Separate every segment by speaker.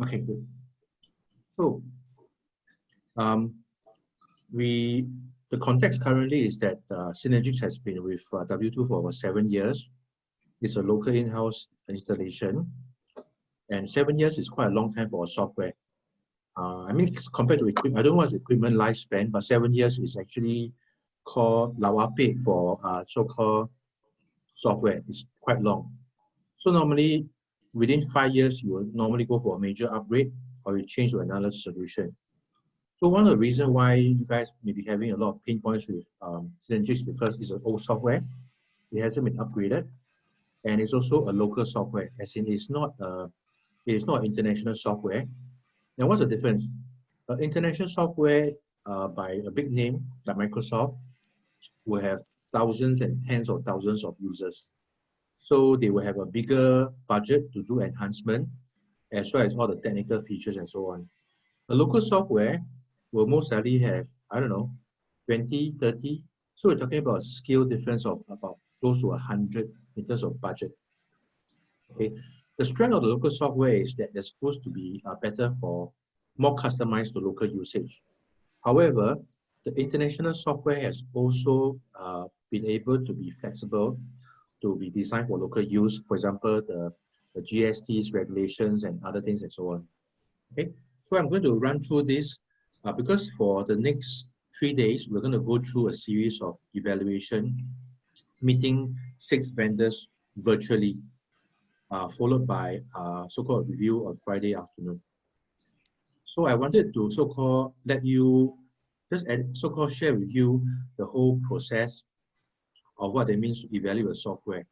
Speaker 1: Okay, good. So, um, the context currently is that Synergics has been with W2 for over 7 years. It's a local in-house installation, and 7 years is quite a long time for a software. I mean, compared to equipment, I don't know what's equipment lifespan, but 7 years is actually called lawape for so-called software. It's quite long. So normally, within 5 years, you will normally go for a major upgrade or you change to another solution. So one of the reasons why you guys may be having a lot of pain points with Synergics because it's an old software, it hasn't been upgraded, and it's also a local software, as in it's not international software. Now, what's the difference? International software by a big name like Microsoft will have thousands and tens of thousands of users. So they will have a bigger budget to do enhancement, as well as all the technical features and so on. A local software will most likely have, I don't know, 20, 30. So we're talking about a scale difference of about close to 100 in terms of budget. Okay. The strength of the local software is that they're supposed to be better for more customized to local usage. However, the international software has also been able to be flexible to be designed for local use. For example, the GSTs, regulations, and other things and so on. Okay, so I'm going to run through this because for the next 3 days, we're going to go through a series of evaluation, meeting 6 vendors virtually, followed by so-called review on Friday afternoon. So I wanted to so-called let you just so-called share with you the whole process of what it means to evaluate software.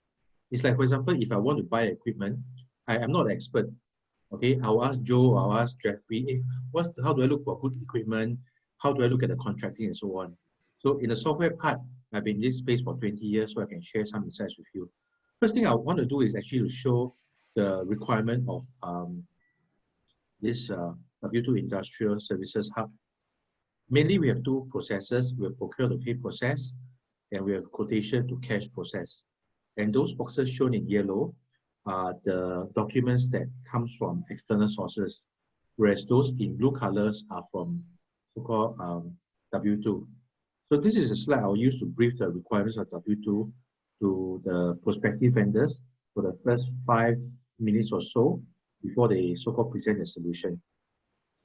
Speaker 1: It's like, for example, if I want to buy equipment, I am not an expert. Okay, I'll ask Joe, I'll ask Jeffrey, hey, how do I look for good equipment? How do I look at the contracting and so on? So in the software part, I've been in this space for 20 years, so I can share some insights with you. First thing I want to do is actually to show the requirement of this W2 Industrial Services Hub. Mainly, we have 2 processes. We have procure to pay process, and we have quotation to cash process. And those boxes shown in yellow are the documents that comes from external sources, whereas those in blue colors are from so-called W2. So this is a slide I'll use to brief the requirements of W2 to the prospective vendors for the first 5 minutes or so before they so-called present the solution.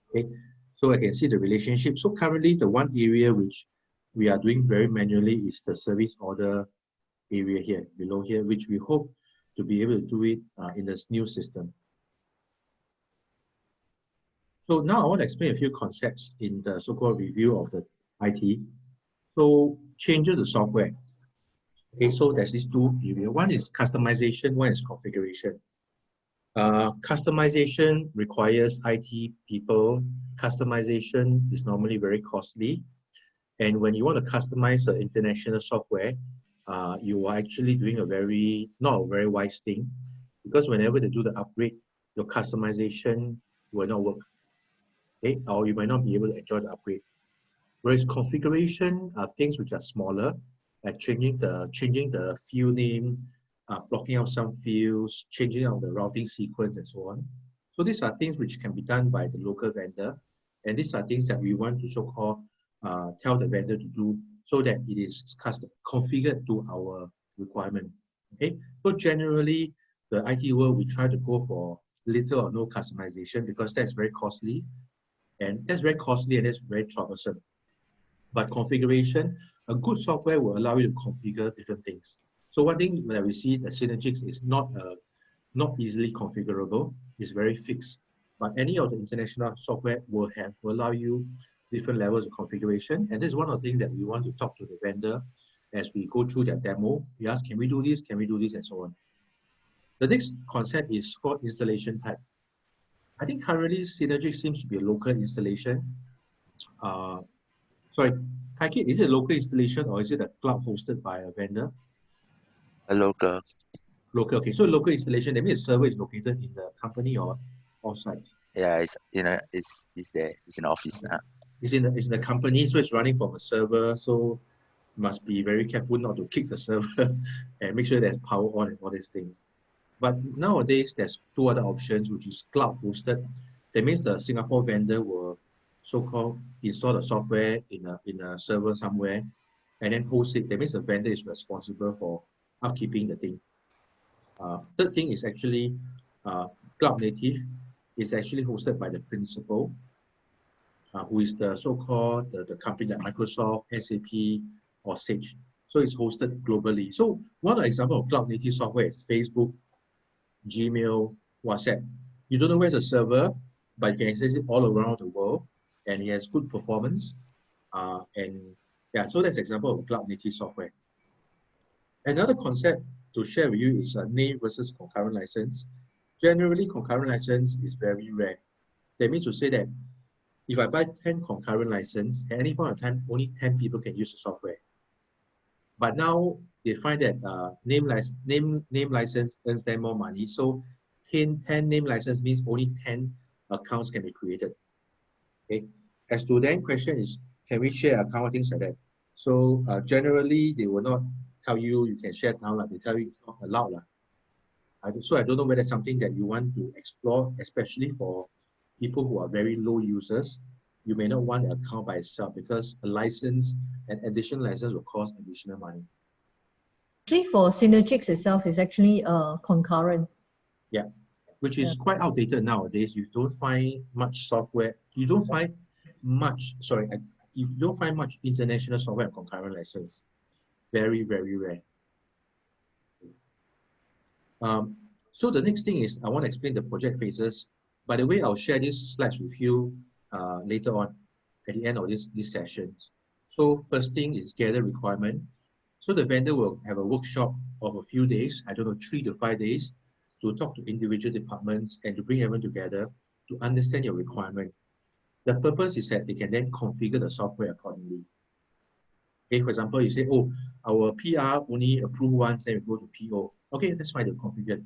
Speaker 1: Okay, so I can see the relationship. So currently, the one area which we are doing very manually is the service order area here, below here, which we hope to be able to do it in this new system. So now I want to explain a few concepts in the so-called review of the IT. So changes the software. Okay, so there's these 2 areas. One is customization, one is configuration. Customization requires IT people. Customization is normally very costly. And when you want to customize the international software, you are actually doing not a very wise thing, because whenever they do the upgrade, your customization will not work. Okay? Or you might not be able to enjoy the upgrade. Whereas configuration are things which are smaller, like changing the field name, blocking out some fields, changing out the routing sequence, and so on. So these are things which can be done by the local vendor, and these are things that we want to so-called tell the vendor to do so that it is configured to our requirement. Okay, so generally the IT world, we try to go for little or no customization because that's very costly, and that's very troublesome. But configuration, a good software will allow you to configure different things. So one thing that we see that Synergics is not easily configurable, it's very fixed. But any of the international software will allow you different levels of configuration. And this is one of the things that we want to talk to the vendor as we go through their demo. We ask, can we do this? Can we do this? And so on. The next concept is called installation type. I think currently Synergics seems to be a local installation. Sorry, Kaiki, is it a local installation or is it a cloud hosted by a vendor?
Speaker 2: A local.
Speaker 1: Local, okay. So local installation, that means the server is located in the company or offsite?
Speaker 2: Yeah, it's there. It's in the office now.
Speaker 1: It's in the company, so it's running from a server. So must be very careful not to kick the server and make sure there's power on and all these things. But nowadays, there's 2 other options, which is cloud hosted That means the Singapore vendor will so-called install the software in a server somewhere and then host it. That means the vendor is responsible for upkeeping the thing. Third thing is actually cloud native. Is actually hosted by the principal, who is the so-called the company like Microsoft, SAP, or Sage. So it's hosted globally. So one example of cloud native software is Facebook, Gmail, WhatsApp. You don't know where's the server, but you can access it all around the world, and it has good performance. And yeah, so that's an example of cloud native software. Another concept to share with you is name versus concurrent license. Generally, concurrent license is very rare. That means to say that if I buy 10 concurrent license, at any point of time, only 10 people can use the software. But now they find that name license earns them more money. So 10 name license means only 10 accounts can be created. Okay. As to then question is, can we share account, things like that? So generally, they will not tell you you can share account, like they tell you it's not allowed. So I don't know whether it's something that you want to explore, especially for people who are very low users. You may not want an account by itself because a license, an additional license will cost additional money.
Speaker 3: Actually, for Synergics itself is actually concurrent.
Speaker 1: Yeah, which is quite outdated nowadays. You don't find much software. You don't find much, sorry, you don't find much international software concurrent license. Very, very rare. So the next thing is I want to explain the project phases. By the way, I'll share these slides with you later on at the end of this session. So first thing is gather requirement. So the vendor will have a workshop of a few days, I don't know, 3 to 5 days, to talk to individual departments and to bring everyone together to understand your requirement. The purpose is that they can then configure the software accordingly. Okay, for example, you say, oh, our PR only approve once, then we go to PO. Okay, that's fine, they'll configure.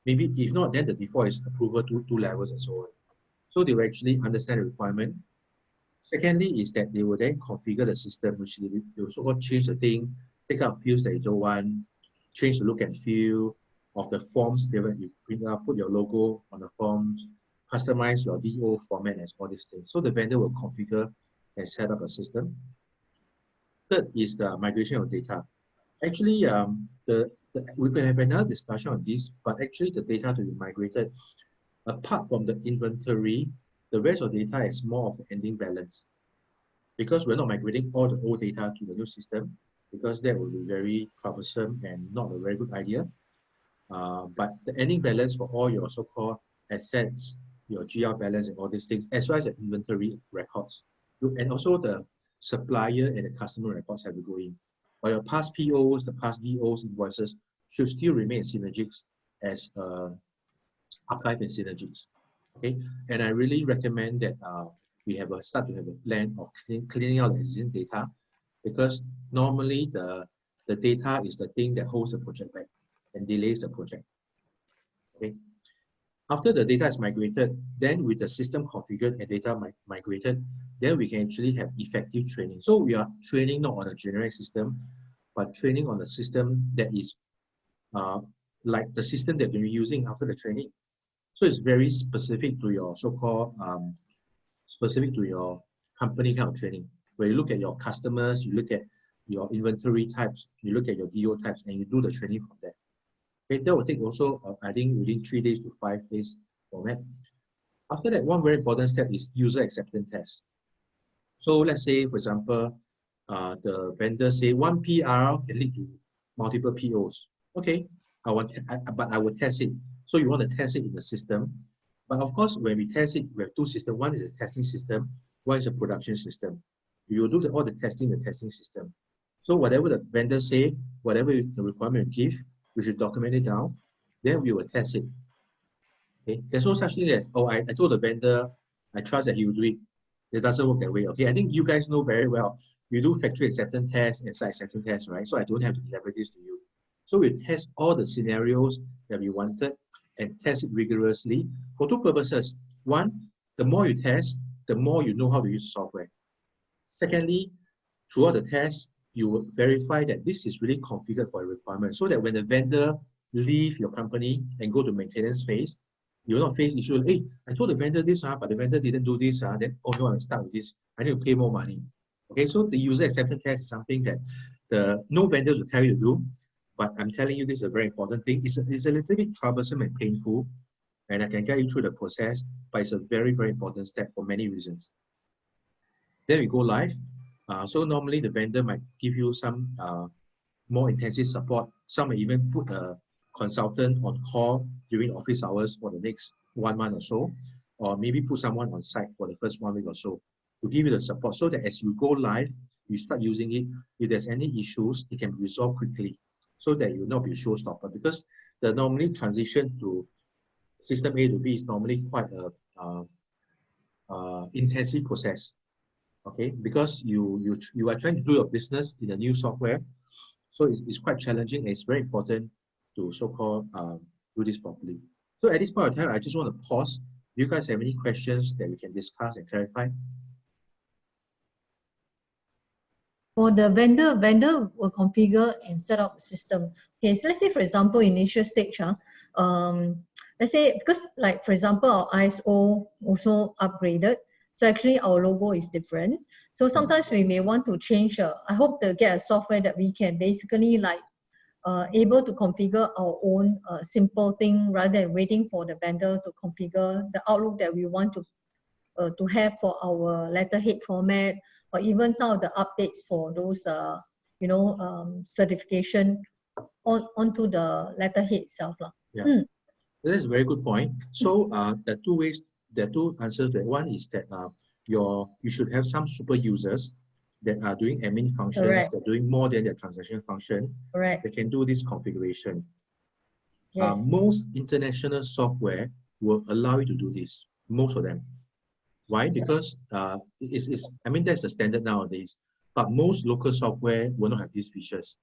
Speaker 1: Maybe if not, then the default is approval two levels and so on. So they will actually understand the requirement. Secondly, is that they will then configure the system, which they will so-called change the thing, take out fields that you don't want, change the look and feel of the forms. They will bring up, put your logo on the forms, customize your DO format and all these things. So the vendor will configure and set up a system. Third is the migration of data. Actually, we can have another discussion on this, but actually the data to be migrated, apart from the inventory, the rest of the data is more of the ending balance. Because we're not migrating all the old data to the new system, because that will be very troublesome and not a very good idea. But the ending balance for all your so-called assets, your GR balance and all these things, as well as the inventory records, and also the supplier and the customer records have to go in. But your past POs, the past DOs, invoices should still remain Synergics as archive in Synergics. Okay, and I really recommend that we have start to have a plan of cleaning out the existing data, because normally the data is the thing that holds the project back and delays the project. Okay. After the data is migrated, then with the system configured and data migrated, then we can actually have effective training. So we are training not on a generic system, but training on a system that is like the system that we're using after the training. So it's very specific to your so-called, specific to your company kind of training, where you look at your customers, you look at your inventory types, you look at your DO types, and you do the training from that. Okay, that will take also, I think, within 3 days to 5 days format. After that, one very important step is user acceptance test. So let's say, for example, the vendor say one PR can lead to multiple POs. Okay, but I will test it. So you want to test it in the system. But of course, when we test it, we have 2 systems. One is a testing system, one is a production system. You will do all the testing in the testing system. So whatever the vendor say, whatever the requirement give, we should document it down. Then we will test it. Okay, there's no such thing as, oh, I told the vendor, I trust that he will do it. It doesn't work that way. Okay, I think you guys know very well. You do factory acceptance tests and site acceptance tests, right? So I don't have to elaborate this to you. So we test all the scenarios that we wanted and test it rigorously for 2 purposes. One, the more you test, the more you know how to use software. Secondly, throughout the test, you will verify that this is really configured for a requirement, so that when the vendor leave your company and go to maintenance phase, You will not face issues. Hey, I told the vendor this, but the vendor didn't do this. Then, oh no, I'm stuck with this. I need to pay more money. Okay, so the user acceptance test is something that no vendors will tell you to do, but I'm telling you this is a very important thing. It's a little bit troublesome and painful, and I can get you through the process, but it's a very, very important step for many reasons. Then we go live. So normally the vendor might give you some more intensive support. Some may even put a consultant on call during office hours for the next 1 month or so, or maybe put someone on site for the first 1 week or so to give you the support so that as you go live, you start using it. If there's any issues, it can be resolved quickly so that you will not be a showstopper, because the normally transition to system A to B is normally quite a intensive process. Okay, because you are trying to do your business in a new software, so it's quite challenging, and it's very important to so-called do this properly. So at this point of time, I just want to pause. Do you guys have any questions that we can discuss and clarify?
Speaker 3: For the vendor will configure and set up the system. Okay, so let's say for example, initial stage, let's say, because like for example, our ISO also upgraded. So actually our logo is different. So sometimes we may want to change, I hope to get a software that we can basically like able to configure our own simple thing rather than waiting for the vendor to configure the Outlook that we want to have for our letterhead format, or even some of the updates for those, certification onto the letterhead itself.
Speaker 1: Yeah, that's a very good point. So there are two ways, there are two answers to that. One is that you should have some super users that are doing admin functions,
Speaker 3: Correct.
Speaker 1: that are doing more than their transaction function.
Speaker 3: Correct.
Speaker 1: They can do this configuration.
Speaker 3: Yes.
Speaker 1: Most international software will allow you to do this, most of them. Why? Because I mean, that's the standard nowadays, but most local software will not have these features.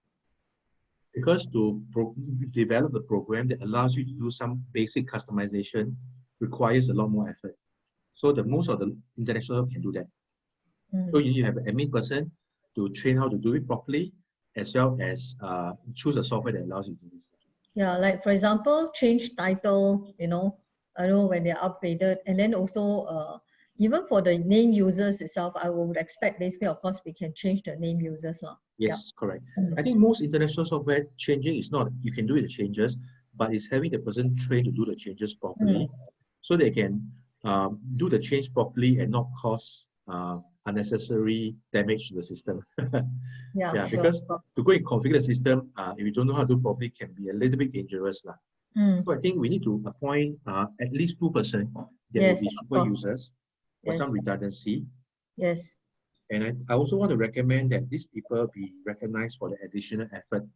Speaker 1: Because to develop a program that allows you to do some basic customization requires a lot more effort. So most of the international can do that. So you need to have an admin person to train how to do it properly, as well as choose a software that allows you to do this.
Speaker 3: Yeah, like for example, change title, I know when they're upgraded, and then also even for the name users itself, I would expect basically, of course, we can change the name users now.
Speaker 1: Yes, correct. I think most international software changing is not, you can do the changes, but it's having the person trained to do the changes properly, so they can do the change properly and not cause unnecessary damage to the system.
Speaker 3: Yeah, sure,
Speaker 1: because to go and configure the system, if you don't know how to do properly, can be a little bit dangerous. So I think we need to appoint at least 2 persons that will be super users for some redundancy.
Speaker 3: Yes.
Speaker 1: And I also want to recommend that these people be recognized for the additional effort,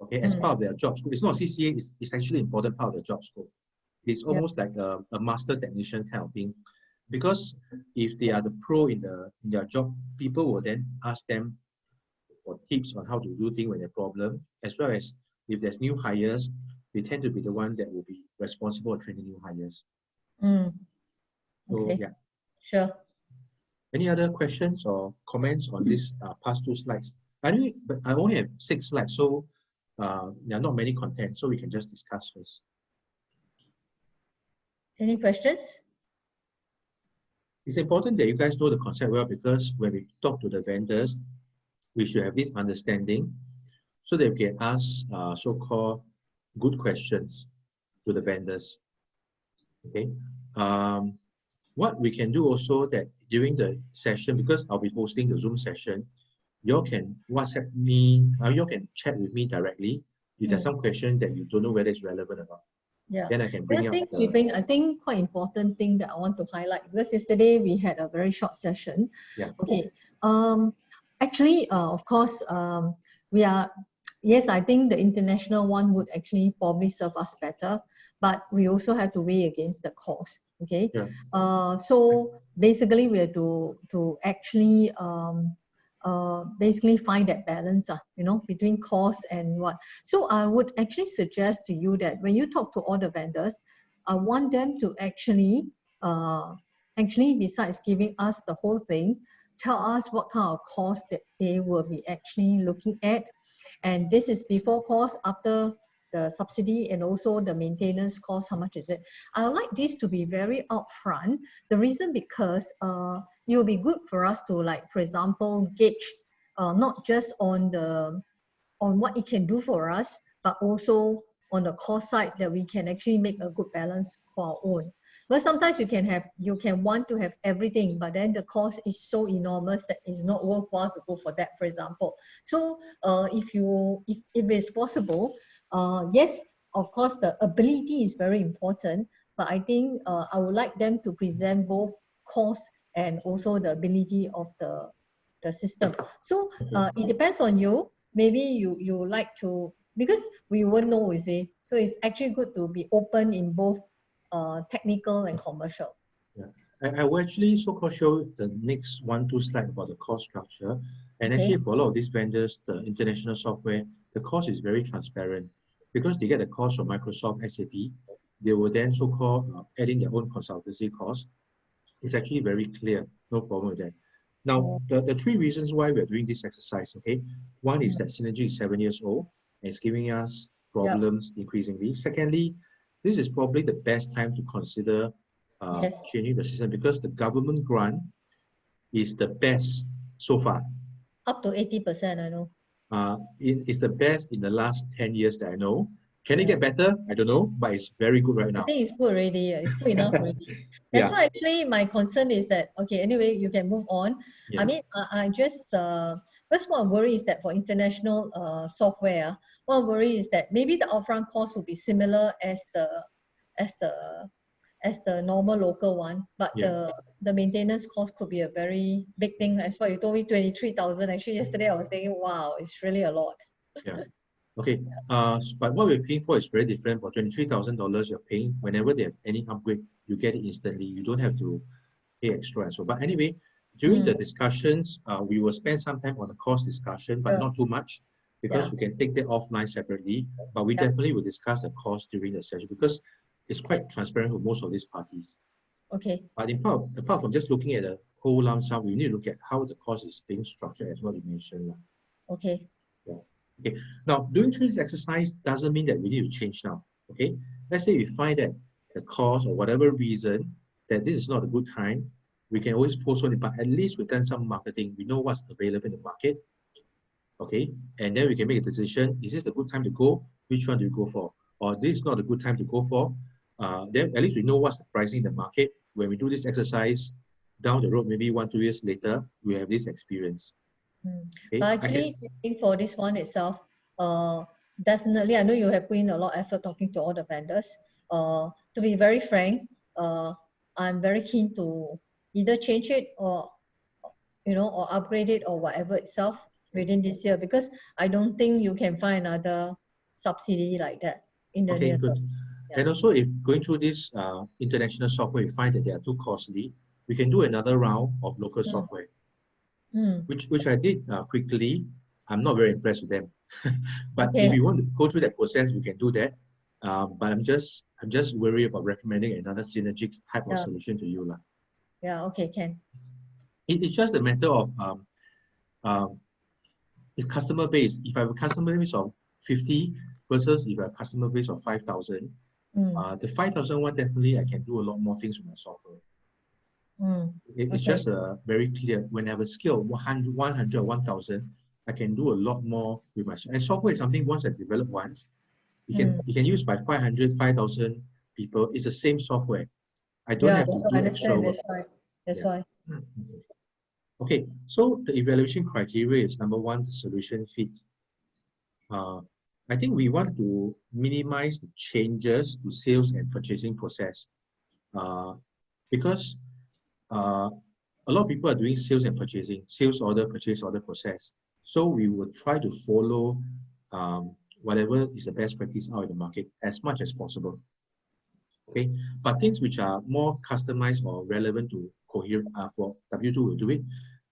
Speaker 1: okay, as part of their job scope. It's not CCA, it's actually an important part of their job scope. It's almost like a master technician kind of thing. Because if they are the pro in their job, people will then ask them for tips on how to do things when there's a problem, as well as if there's new hires, they tend to be the one that will be responsible for training new hires.
Speaker 3: Okay.
Speaker 1: So, yeah.
Speaker 3: Sure.
Speaker 1: Any other questions or comments on this past 2 slides? Anyway, but I only have 6 slides, so there are not many content, so we can just discuss first.
Speaker 3: Any questions?
Speaker 1: It's important that you guys know the concept well, because when we talk to the vendors, we should have this understanding so that we can ask so-called good questions to the vendors. Okay. What we can do also that during the session, because I'll be hosting the Zoom session, you all can WhatsApp me, you all can chat with me directly if there's some question that you don't know whether it's relevant or not.
Speaker 3: Yeah.
Speaker 1: Then I can bring up
Speaker 3: I think quite important thing that I want to highlight, because yesterday we had a very short session.
Speaker 1: Yeah.
Speaker 3: Okay. Actually, of course, we are, yes, I think the international one would actually probably serve us better, but we also have to weigh against the cost. Okay.
Speaker 1: Yeah.
Speaker 3: So basically we have to actually basically find that balance, between cost and what. So I would actually suggest to you that when you talk to all the vendors, I want them to actually besides giving us the whole thing, tell us what kind of cost that they will be actually looking at. And this is before cost, after the subsidy and also the maintenance cost, how much is it? I would like this to be very upfront. The reason because it will be good for us to, like, for example, gauge not just on what it can do for us, but also on the cost side, that we can actually make a good balance for our own. But sometimes you can want to have everything, but then the cost is so enormous that it's not worthwhile to go for that, for example. So if it's possible, yes, of course the ability is very important, but I think I would like them to present both cost and also the ability of the system. So it depends on you. Maybe you like to, because we won't know, you see. So it's actually good to be open in both technical and commercial.
Speaker 1: Yeah, I will actually so-called show the next 1-2 slide about the cost structure. And
Speaker 3: Okay.
Speaker 1: actually for a lot of these vendors, the international software, the cost is very transparent because they get the cost from Microsoft, SAP. They will then so-called adding their own consultancy cost. It's actually very clear, no problem with that. Now, the three reasons why we're doing this exercise, okay? One is that Synergy is 7 years old and it's giving us problems increasingly. Secondly, this is probably the best time to consider changing the system because the government grant is the best so far.
Speaker 3: Up to 80%, I know.
Speaker 1: It's the best in the last 10 years that I know. Can it get better? I don't know, but it's very good right now.
Speaker 3: I think it's good already. It's good enough already. That's why actually my concern is that, okay, anyway, you can move on. I mean, I just, first one worry is that for international software, one worry is that maybe the upfront cost will be similar as the normal local one, but the maintenance cost could be a very big thing. That's why you told me 23,000. Actually, yesterday I was thinking, wow, it's really a lot.
Speaker 1: Yeah. Okay. But what we're paying for is very different. For $23,000, you're paying whenever they have any upgrade, you get it instantly. You don't have to pay extra and so. But anyway, during the discussions, we will spend some time on the cost discussion, but not too much, because we can take that offline separately. But we definitely will discuss the cost during the session because it's quite transparent for most of these parties.
Speaker 3: Okay.
Speaker 1: But apart from just looking at the whole lump sum, we need to look at how the cost is being structured as what you mentioned.
Speaker 3: Okay.
Speaker 1: Yeah. Okay. Now, doing through this exercise doesn't mean that we need to change now. Okay. Let's say we find that the cost or whatever reason that this is not a good time, we can always postpone it, but at least we've done some marketing. We know what's available in the market. Okay. And then we can make a decision. Is this a good time to go? Which one do you go for? Or this is not a good time to go for? Then at least we know what's the pricing in the market. When we do this exercise down the road, maybe 1-2 years later, we have this experience.
Speaker 3: Okay? But actually, for this one itself, definitely, I know you have put in a lot of effort talking to all the vendors. To be very frank, I'm very keen to either change it or, or upgrade it or whatever itself within this year, because I don't think you can find another subsidy like that in the near term.
Speaker 1: And also, if going through this international software, you find that they are too costly, we can do another round of local software, which I did quickly. I'm not very impressed with them, but if you want to go through that process, we can do that. But I'm just worried about recommending another synergic type of solution to you, lah.
Speaker 3: Yeah. Okay. Can.
Speaker 1: It's just a matter of it's customer base. If I have a customer base of 50 versus if I have a customer base of 5,000, the 5,000 one, definitely I can do a lot more things with my software. It's just very clear. When I have a skill of 100 or 1,000, I can do a lot more with my software. And software is something once I develop once, you can use by 500, 5,000 people. It's the same software. I don't have to do extra work.
Speaker 3: That's why.
Speaker 1: Okay, so the evaluation criteria is number one, the solution fit. I think we want to minimize the changes to sales and purchasing process because a lot of people are doing sales and purchasing, sales order, purchase order process. So we will try to follow whatever is the best practice out in the market as much as possible. Okay, but things which are more customized or relevant to coherent for W2 will do it,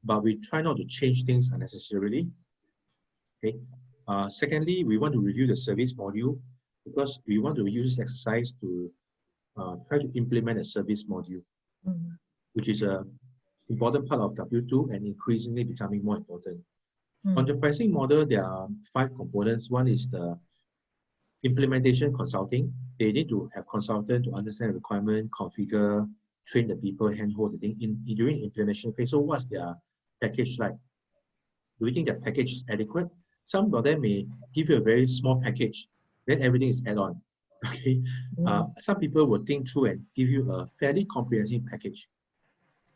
Speaker 1: but we try not to change things unnecessarily. Okay. Secondly, we want to review the service module because we want to use this exercise to try to implement a service module, which is an important part of W2 and increasingly becoming more important. On the pricing model, there are 5 components. One is the implementation consulting. They need to have consultant to understand the requirement, configure, train the people, handhold the thing during implementation phase. So what's their package like? Do we think that package is adequate? Some of them may give you a very small package, then everything is add-on. Okay. Some people will think through and give you a fairly comprehensive package.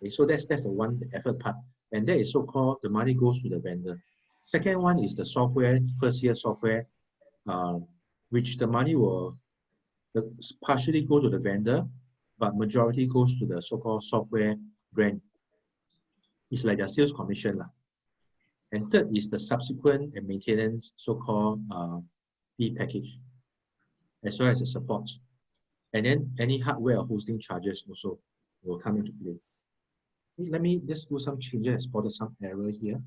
Speaker 1: Okay, so that's the one, the effort part. And that is so-called the money goes to the vendor. Second one is the software, first year software, which the money will partially go to the vendor, but majority goes to the so-called software brand. It's like a sales commission. And third is the subsequent and maintenance so-called fee package, as well as the support. And then any hardware or hosting charges also will come into play. Let me just do some changes. I spotted some error here.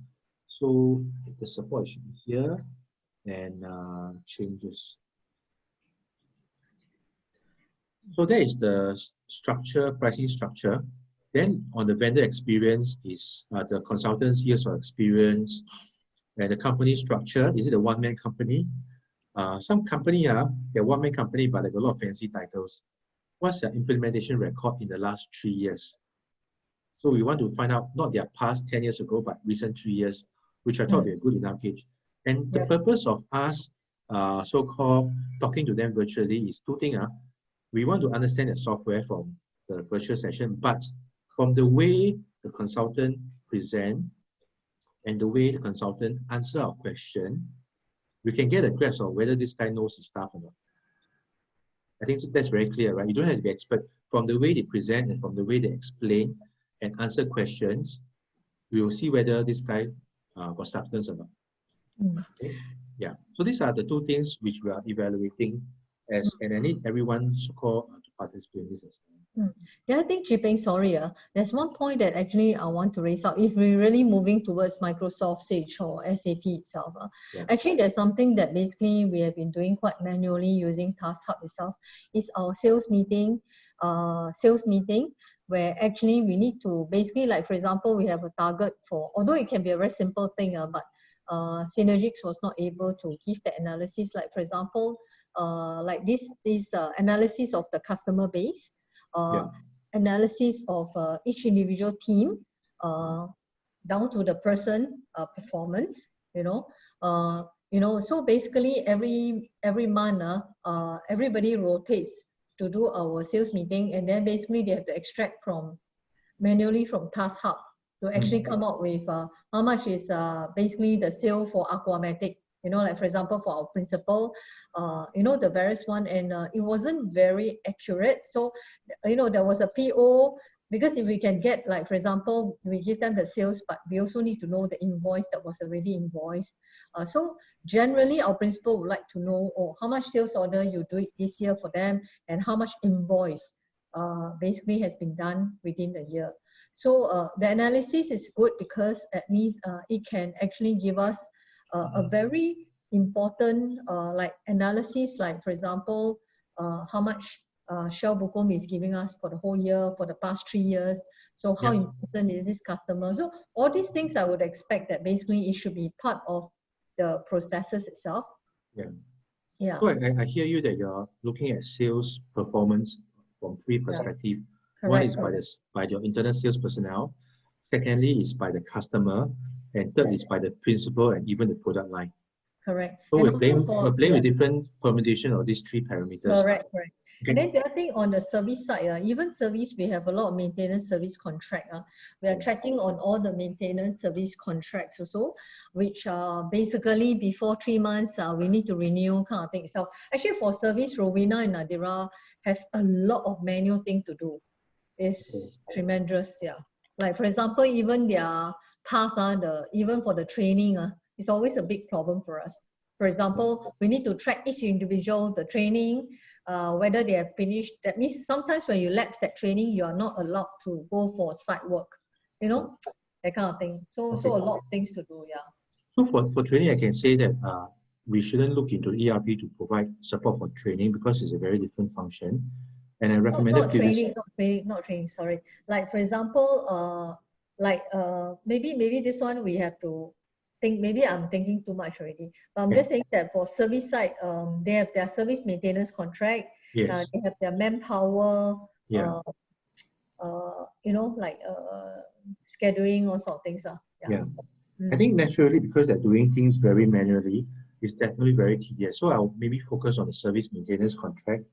Speaker 1: So the support should be here and changes. So that is the structure, pricing structure. Then on the vendor experience is the consultant's years of experience and the company structure. Is it a one-man company? Some company they're one-man company, but they've got a lot of fancy titles. What's the implementation record in the last 3 years? So we want to find out not their past 10 years ago, but recent 3 years, which I thought were a good enough gauge. And the purpose of us so-called talking to them virtually is two things. We want to understand the software from the virtual session, but from the way the consultant present and the way the consultant answer our question, we can get a grasp of whether this guy knows his stuff or not. I think that's very clear, right? You don't have to be expert. From the way they present and from the way they explain and answer questions, we will see whether this guy got substance or not. Okay? Yeah. So these are the two things which we are evaluating as, and I need everyone so-called to participate in this as well.
Speaker 3: Yeah, I think Chipeng, sorry, there's one point that actually I want to raise out. If we're really moving towards Microsoft Sage or SAP itself, actually there's something that basically we have been doing quite manually using Task Hub itself, is our sales meeting, where actually we need to basically, like for example, we have a target for, although it can be a very simple thing, but Synergics was not able to give the analysis, like for example, like this analysis of the customer base, analysis of each individual team, down to the person performance, so basically every month everybody rotates to do our sales meeting, and then basically they have to extract manually from Task Hub to actually come up with how much is basically the sale for Aquamatic, like for example for our principal, the various one, and it wasn't very accurate. So there was a PO, because if we can get, like for example, we give them the sales, but we also need to know the invoice that was already invoiced. So generally our principal would like to know, how much sales order you do it this year for them, and how much invoice basically has been done within the year. So the analysis is good because at least it can actually give us a very important like analysis, like for example, how much Shell Bukom is giving us for the whole year, for the past 3 years. So how important is this customer? So all these things I would expect that basically it should be part of the processes itself. Yeah.
Speaker 1: So I hear you that you're looking at sales performance from three perspectives. One is by your internal sales personnel. Secondly is by the customer. And third is by the principal and even the product line.
Speaker 3: Correct.
Speaker 1: So we're playing with different permutation of these three parameters.
Speaker 3: Correct. Okay. And then the other thing on the service side, even service, we have a lot of maintenance service contract. We are tracking on all the maintenance service contracts also, which basically before 3 months, we need to renew kind of thing. So actually for service, Rowena and Nadira has a lot of manual thing to do. It's tremendous, Like for example, even their tasks, even for the training, it's always a big problem for us. For example, we need to track each individual, the training, whether they have finished. That means sometimes when you lapse that training, you are not allowed to go for site work, that kind of thing. So a lot of things to do,
Speaker 1: So for training, I can say that we shouldn't look into ERP to provide support for training because it's a very different function. And I recommend
Speaker 3: not training, sorry. Like for example, maybe this one we have to think maybe I'm thinking too much already. But I'm
Speaker 1: Yeah.
Speaker 3: just saying that for service side, they have their service maintenance contract.
Speaker 1: Yes.
Speaker 3: They have their manpower.
Speaker 1: Yeah.
Speaker 3: Like scheduling or sort of things.
Speaker 1: Yeah. I
Speaker 3: Mm.
Speaker 1: think naturally, because they're doing things very manually, it's definitely very tedious. So I'll maybe focus on the service maintenance contract.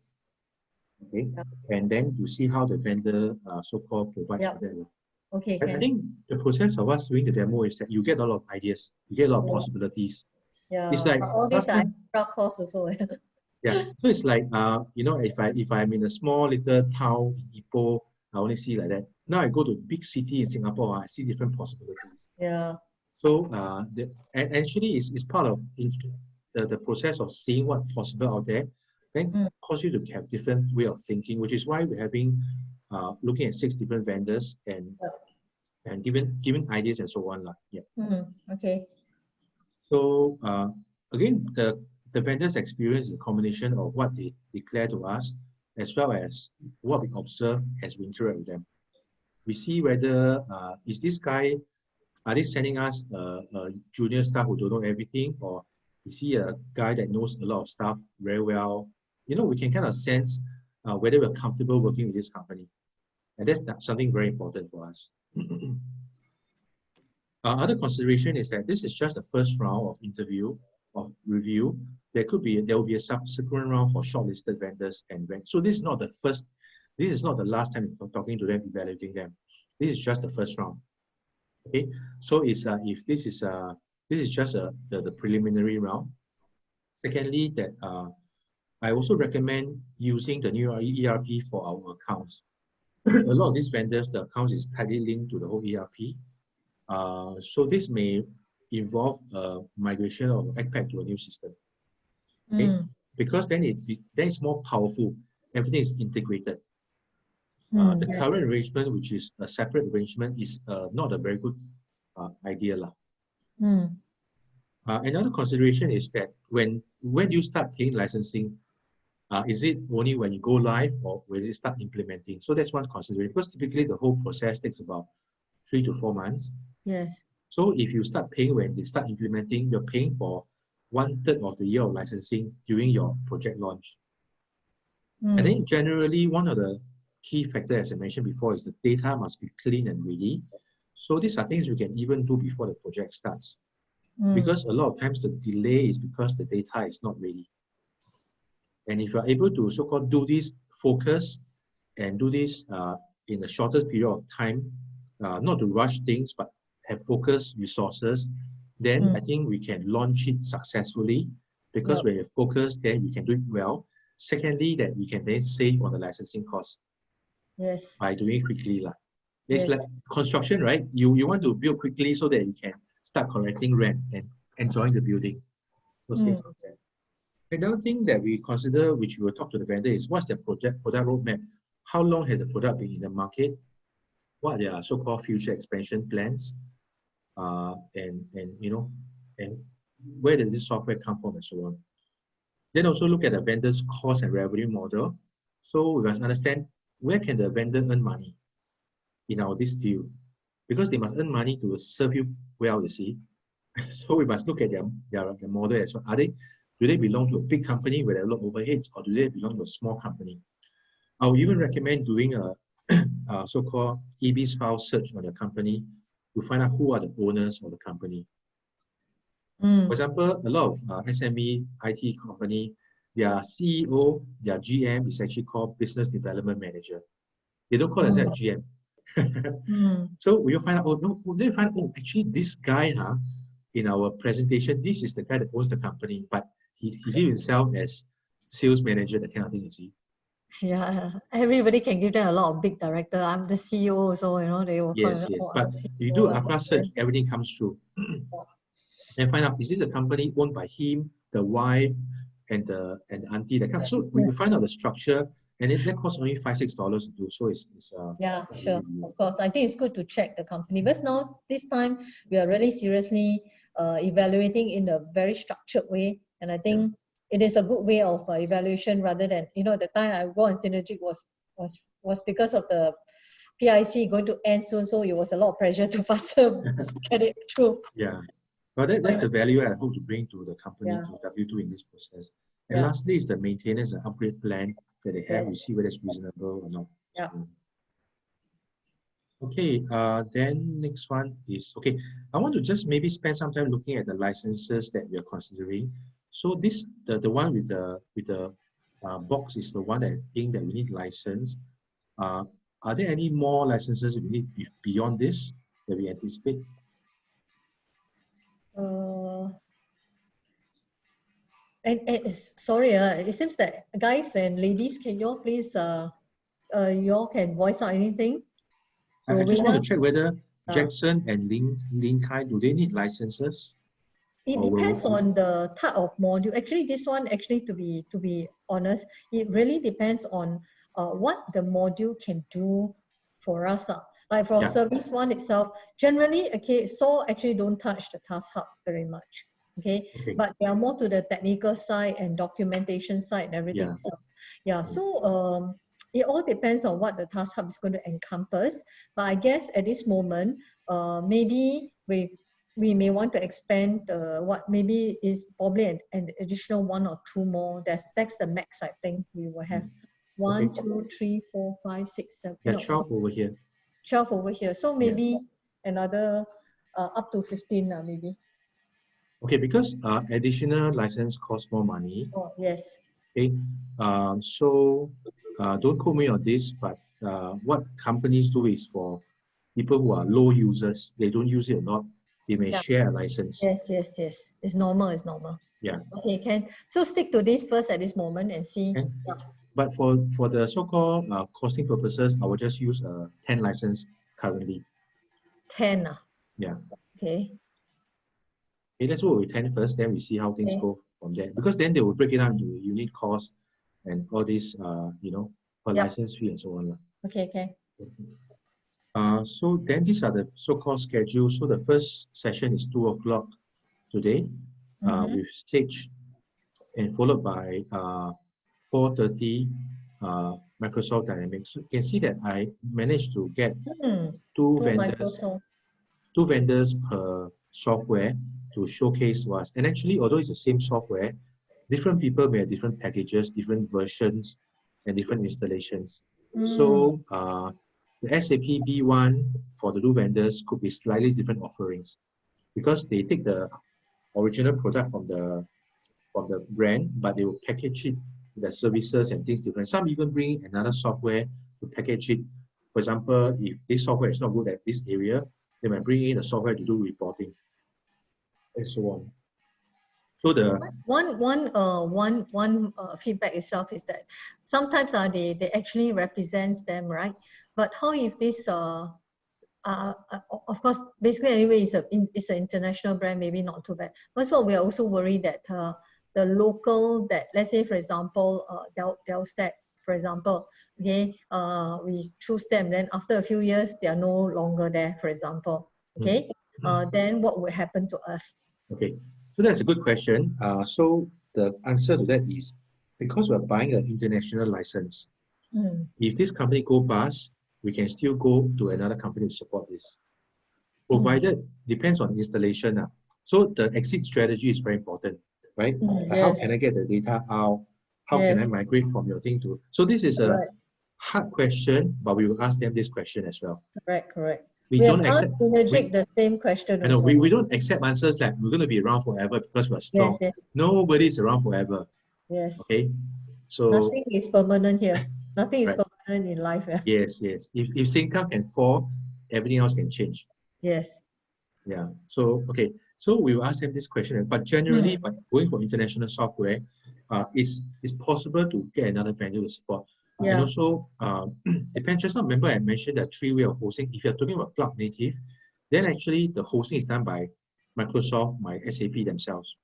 Speaker 1: Okay.
Speaker 3: Yeah.
Speaker 1: And then to see how the vendor so-called provides
Speaker 3: Yeah.
Speaker 1: for that.
Speaker 3: Okay,
Speaker 1: I
Speaker 3: can.
Speaker 1: think the process of us doing the demo is that you get a lot of ideas, you get a lot of
Speaker 3: Yes.
Speaker 1: possibilities.
Speaker 3: Yeah.
Speaker 1: It's like
Speaker 3: But all these
Speaker 1: last
Speaker 3: are
Speaker 1: time,
Speaker 3: extra costs also.
Speaker 1: yeah. So it's like if I'm in a small little town in Ipoh, I only see like that. Now I go to big city in Singapore, I see different possibilities.
Speaker 3: Yeah.
Speaker 1: So actually it's part of the process of seeing what's possible out there, then cause you to have different way of thinking, which is why we're having looking at 6 different vendors and giving ideas and so on. Yeah.
Speaker 3: Okay.
Speaker 1: So again, the vendors experience is a combination of what they declare to us as well as what we observe as we interact with them. We see whether is this guy, are they sending us a junior staff who don't know everything, or is he a guy that knows a lot of stuff very well? We can kind of sense whether we're comfortable working with this company. And that's something very important for us. Other consideration is that this is just the first round of interview, of review. There will be a subsequent round for shortlisted vendors and so this is not the last time we're talking to them, evaluating them. This is just the first round. Okay, so it's if this is just the preliminary round. Secondly, that I also recommend using the new ERP for our accounts. A lot of these vendors, the accounts is tightly linked to the whole ERP. So this may involve migration of ECPAC to a new system. Okay, because then it's more powerful. Everything is integrated. The current arrangement, which is a separate arrangement, is not a very good idea. Another consideration is that when do you start paying licensing? Is it only when you go live, or will it start implementing? So that's one consideration, because typically the whole process takes about 3 to 4 months.
Speaker 3: Yes.
Speaker 1: So if you start paying when they start implementing, you're paying for 1/3 of the year of licensing during your project launch. And then generally, one of the key factors, as I mentioned before, is the data must be clean and ready. So these are things we can even do before the project starts. Because a lot of times the delay is because the data is not ready. And if you're able to so-called do this focus and do this in the shortest period of time, not to rush things, but have focused resources, then I think we can launch it successfully, because when you're focused, then we can do it well. Secondly, that we can then save on the licensing cost.
Speaker 3: Yes.
Speaker 1: By doing it quickly. It's like construction, right? You want to build quickly so that you can start collecting rent and enjoying the building. So same concept. Another thing that we consider, which we will talk to the vendor, is what's their product roadmap? How long has the product been in the market? What are their so-called future expansion plans? And where does this software come from, and so on. Then also look at the vendor's cost and revenue model. So we must understand, where can the vendor earn money in this deal? Because they must earn money to serve you well, you see. So we must look at their model as well. Do they belong to a big company where there are a lot of overheads, or do they belong to a small company? I would even recommend doing a so-called EBS file search on the company to find out who are the owners of the company. For example, a lot of SME IT company, their CEO, their GM is actually called Business Development Manager. They don't call themselves GM. So we will find out, actually this guy, in our presentation, this is the guy that owns the company, but he gives himself as sales manager, that kind of thing, you see.
Speaker 3: Yeah, everybody can give them a lot of big director. I'm the CEO, so they will call
Speaker 1: Yes.
Speaker 3: it,
Speaker 1: But you do a class search, everything comes through. And find out, is this a company owned by him, the wife, and the auntie? That kind. So we find out the structure, and that costs only $5-6 to do. So it's
Speaker 3: yeah, sure, of course. I think it's good to check the company, because now this time we are really seriously evaluating in a very structured way, and I think it is a good way of evaluation, rather than the time I go on Synergic was because of the PIC going to end soon, so it was a lot of pressure to faster get it through.
Speaker 1: Yeah. Well, that's the value I hope to bring to the company,
Speaker 3: Yeah.
Speaker 1: to W2 in this process. And
Speaker 3: Yeah.
Speaker 1: lastly is the maintenance and upgrade plan that they have.
Speaker 3: Yes.
Speaker 1: We see whether it's reasonable or not.
Speaker 3: Yeah.
Speaker 1: Okay, then next one is, okay, I want to just maybe spend some time looking at the licenses that we are considering. So this, the one with the box is the one that I think that we need license. Are there any more licenses we need beyond this that we anticipate?
Speaker 3: Sorry, it seems that guys and ladies, can you all please, you all can voice out anything?
Speaker 1: I just want to
Speaker 3: Rowena?
Speaker 1: check whether Jackson and Lin Kai, do they need licenses?
Speaker 3: It
Speaker 1: Or
Speaker 3: depends on the type of module. Actually, this one, actually, to be honest, it really depends on what the module can do for us. Like for service one itself, generally, okay, so actually don't touch the task hub very much. Okay, but they are more to the technical side and documentation side and everything. So, yeah, so it all depends on what the task hub is going to encompass. But I guess at this moment, maybe we may want to expand what maybe is probably an additional 1 or 2 more. That's the max I think we will have. 1, 2, 3, 4, 5, 6, 7.
Speaker 1: Yeah,
Speaker 3: No,
Speaker 1: 12 over here.
Speaker 3: 12 over here. So maybe another up to 15 maybe.
Speaker 1: Okay, because additional license costs more money.
Speaker 3: Oh, yes.
Speaker 1: Okay, so don't quote me on this, but what companies do is for people who are low users, they don't use it a lot, they may share a license.
Speaker 3: Yes. It's normal.
Speaker 1: Yeah.
Speaker 3: Okay, can. So stick to this first at this moment and see.
Speaker 1: Okay. Yeah. But for the so-called costing purposes, I will just use a 10 license currently.
Speaker 3: 10.
Speaker 1: Yeah.
Speaker 3: Okay.
Speaker 1: Okay, let's go with 10 first, then we see how things go from there. Because then they will break it down into unit cost and all this, per license fee and so on.
Speaker 3: Okay.
Speaker 1: So then these are the so-called schedules. So the first session is 2 o'clock today with Sage, and followed by 4:30 Microsoft Dynamics. So you can see that I managed to get two vendors per software to showcase to us. And actually, although it's the same software, different people may have different packages, different versions, and different installations. So the SAP B1 for the two vendors could be slightly different offerings because they take the original product from the brand, but they will package it with the services and things different. Some even bring another software to package it. For example, if this software is not good at this area, they might bring in a software to do reporting and so on. So the one feedback itself is that sometimes they actually represents them, right? But how if this of course, basically anyway, it's an international brand, maybe not too bad. First of all, we are also worried that the local, that let's say for example Delstat, for example, okay, we choose them, then after a few years they are no longer there, for example, okay, then what will happen to us? Okay, so that's a good question. So the answer to that is because we're buying an international license, if this company go bust, we can still go to another company to support this. Provided, depends on installation. So the exit strategy is very important, right? How can I get the data out? How can I migrate from your thing to? So this is a hard question, but we will ask them this question as well. Correct. We don't accept the same question. I know we don't accept answers like we're going to be around forever because we're strong. Nobody's around forever. Okay. So nothing is permanent here. Nothing is permanent in life. Yes. If Singcap can fall, everything else can change. Yes. Yeah. So okay. So we will ask them this question. But generally, by going for international software, it's possible to get another vendor to support. And also, depends. Just now, remember I mentioned the 3 way of hosting. If you're talking about cloud native, then actually the hosting is done by Microsoft, by SAP themselves.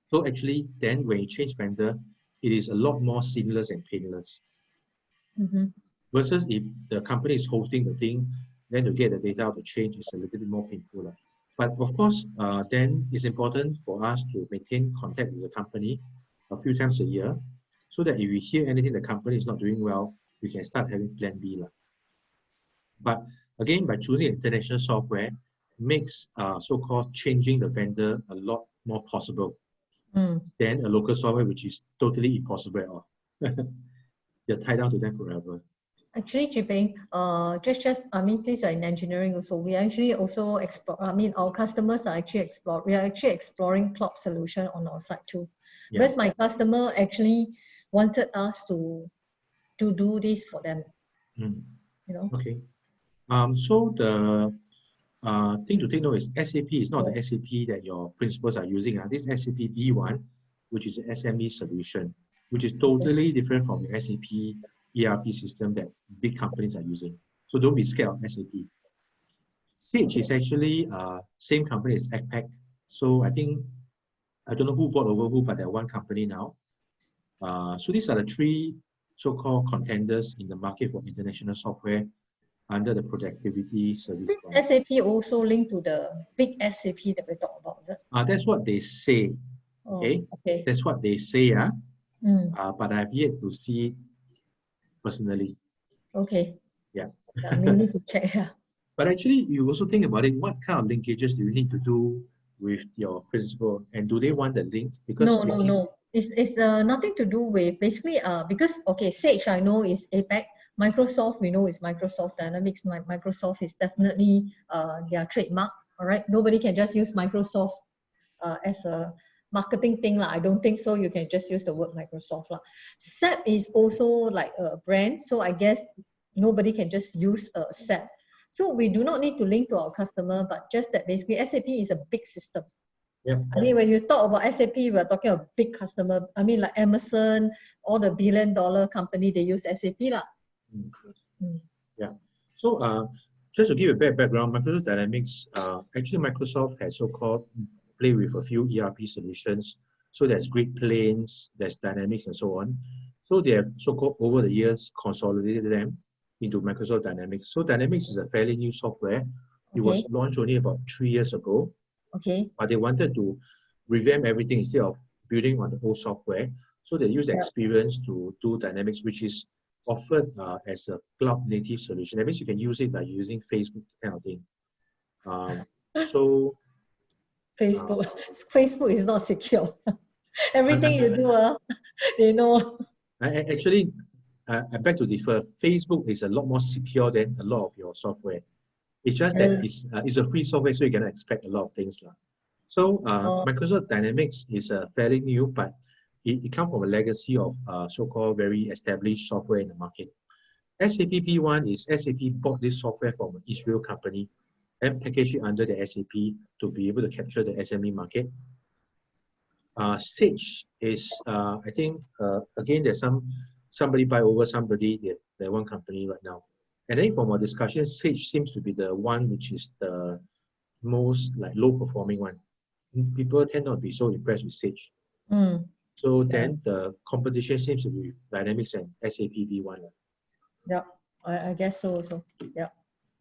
Speaker 1: So actually, then when you change vendor, it is a lot more seamless and painless. Versus if the company is hosting the thing, then to get the data to change is a little bit more painful. But of course, then it's important for us to maintain contact with the company a few times a year, so that if we hear anything the company is not doing well, we can start having plan B. But again, by choosing international software, makes so-called changing the vendor a lot more possible than a local software, which is totally impossible at all. You're tied down to them forever.
Speaker 3: Actually, Jiping, I mean, since you're in engineering also, we actually also explore, I mean, our customers are actually we are actually exploring cloud solution on our side too.
Speaker 1: Yeah.
Speaker 3: Because my customer actually wanted us to do this for them, you know.
Speaker 1: Okay. So the thing to take note is SAP is not the SAP that your principals are using. This SAP B1, which is an SME solution, which is totally different from the SAP ERP system that big companies are using. So don't be scared of SAP. Sage is actually same company as ACPAC. So I don't know who bought over who, but they're one company now. So these are the three so-called contenders in the market for international software under the productivity service.
Speaker 3: This SAP also linked to the big SAP that we talked about, is it?
Speaker 1: That's what they say. Okay.
Speaker 3: Okay.
Speaker 1: That's what they say. But I've yet to see it personally.
Speaker 3: Okay.
Speaker 1: Yeah.
Speaker 3: I may need to check. Yeah.
Speaker 1: But actually, you also think about it. What kind of linkages do you need to do with your principal, and do they want the link? Because
Speaker 3: no. It's nothing to do with basically because Sage I know is APAC. Microsoft we know is Microsoft Dynamics. Microsoft is definitely their trademark. All right, nobody can just use Microsoft as a marketing thing. I don't think so. You can just use the word Microsoft. Sept is also like a brand, so I guess nobody can just use Sept. So we do not need to link to our customer, but just that basically SAP is a big system.
Speaker 1: Yeah.
Speaker 3: I mean, when you talk about SAP, we're talking about big customer. I mean, like Amazon, all the billion-dollar company, they use SAP.
Speaker 1: Yeah. So just to give a bit of background, Microsoft Dynamics, actually Microsoft has so-called play with a few ERP solutions. So there's Great Plains, there's Dynamics and so on. So they have so-called over the years consolidated them into Microsoft Dynamics. So Dynamics is a fairly new software. It was launched only about 3 years ago.
Speaker 3: Okay.
Speaker 1: But they wanted to revamp everything instead of building on the old software. So they use experience to do Dynamics, which is offered as a cloud native solution. That means you can use it by using Facebook kind of thing.
Speaker 3: Facebook is not secure. Everything you do, they know.
Speaker 1: Actually, I beg to differ. Facebook is a lot more secure than a lot of your software. It's just that it's a free software, so you cannot expect a lot of things. So Microsoft Dynamics is fairly new, but it comes from a legacy of so-called very established software in the market. SAP P1 is SAP bought this software from an Israel company and packaged it under the SAP to be able to capture the SME market. Sage is, I think, again, there's somebody buy over somebody, they're one company right now. And then from our discussion, Sage seems to be the one which is the most low performing one. People tend not to be so impressed with Sage. So then the competition seems to be Dynamics and SAP V1.
Speaker 3: Yeah, I guess so also. Yeah.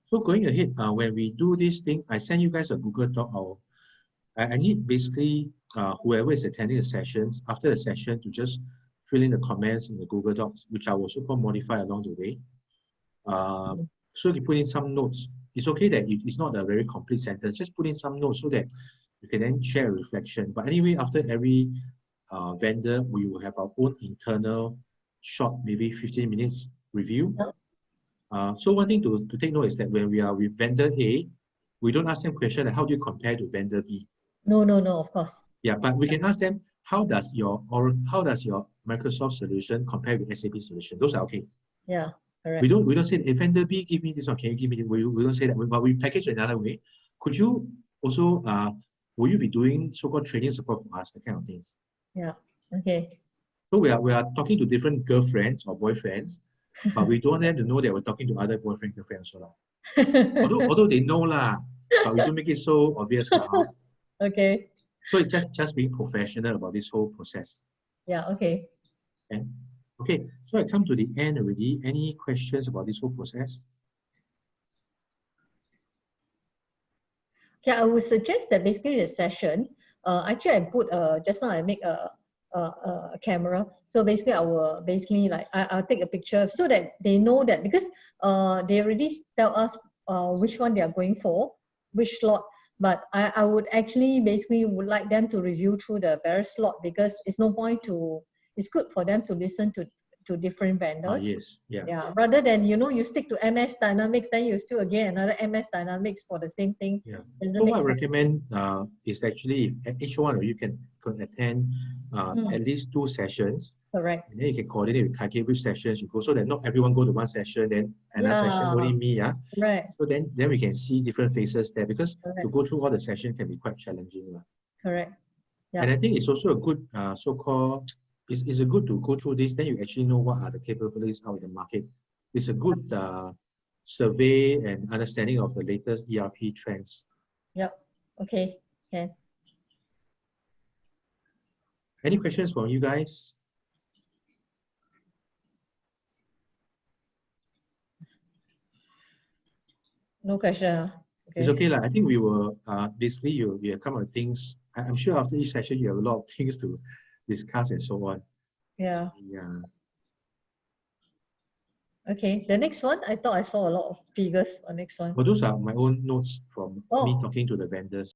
Speaker 1: So going ahead, when we do this thing, I send you guys a Google Doc. I need basically whoever is attending the sessions, after the session, to just fill in the comments in the Google Docs, which I will also modify along the way. So you put in some notes. It's okay that it's not a very complete sentence. Just put in some notes so that you can then share a reflection. But anyway, after every vendor, we will have our own internal short, maybe 15 minutes review. So one thing to take note is that when we are with vendor A, we don't ask them questions like how do you compare to vendor B?
Speaker 3: No, of course.
Speaker 1: Yeah, but we can ask them how does your Microsoft solution compare with SAP solution? Those are okay.
Speaker 3: Yeah, correct.
Speaker 1: We don't say if vendor B give me this one, can you give me this? We don't say that, but we package it another way. Could you also will you be doing so-called training support for us, that kind of things?
Speaker 3: Yeah. Okay.
Speaker 1: So we are talking to different girlfriends or boyfriends, but we don't want them to know that we're talking to other boyfriend girlfriends. Although they know but we don't make it so obvious.
Speaker 3: Okay.
Speaker 1: So it's just being professional about this whole process.
Speaker 3: Yeah. Okay.
Speaker 1: Okay. So I come to the end already. Any questions about this whole process?
Speaker 3: Yeah, I would suggest that basically the session. Actually, I put just now I make a camera. So basically, I will I'll take a picture so that they know that because they already tell us which one they are going for. which slot. But I would actually basically would like them to review through the various slot, because it's no point to, it's good for them to listen to different vendors.
Speaker 1: Yes, yeah.
Speaker 3: Yeah, rather than, you know, you stick to MS Dynamics, then you still again another MS Dynamics for the same thing.
Speaker 1: Yeah.
Speaker 3: Doesn't
Speaker 1: So
Speaker 3: make
Speaker 1: what I
Speaker 3: sense.
Speaker 1: recommend is actually each one of you can attend at least 2 sessions.
Speaker 3: Correct.
Speaker 1: And then you can coordinate with Kaki which sessions you go, so that not everyone go to one session, then another session
Speaker 3: Yeah.
Speaker 1: only me.
Speaker 3: Right.
Speaker 1: So then we can see different faces there, because to
Speaker 3: Correct.
Speaker 1: go through all the sessions can be quite challenging.
Speaker 3: Correct. Yeah.
Speaker 1: And I think it's also a good so-called, it's a good to go through this, then you actually know what are the capabilities out in the market. It's a good survey and understanding of the latest ERP trends.
Speaker 3: Yep. Okay. Okay.
Speaker 1: Any questions from you guys?
Speaker 3: No question. Okay.
Speaker 1: It's okay. I think we will basically we have come up with things. I'm sure after each session you have a lot of things to discuss and so on.
Speaker 3: Yeah.
Speaker 1: So, yeah.
Speaker 3: Okay. The next one, I thought I saw a lot of figures on next one.
Speaker 1: Well, those are my own notes from me
Speaker 3: Oh.
Speaker 1: talking to the vendors.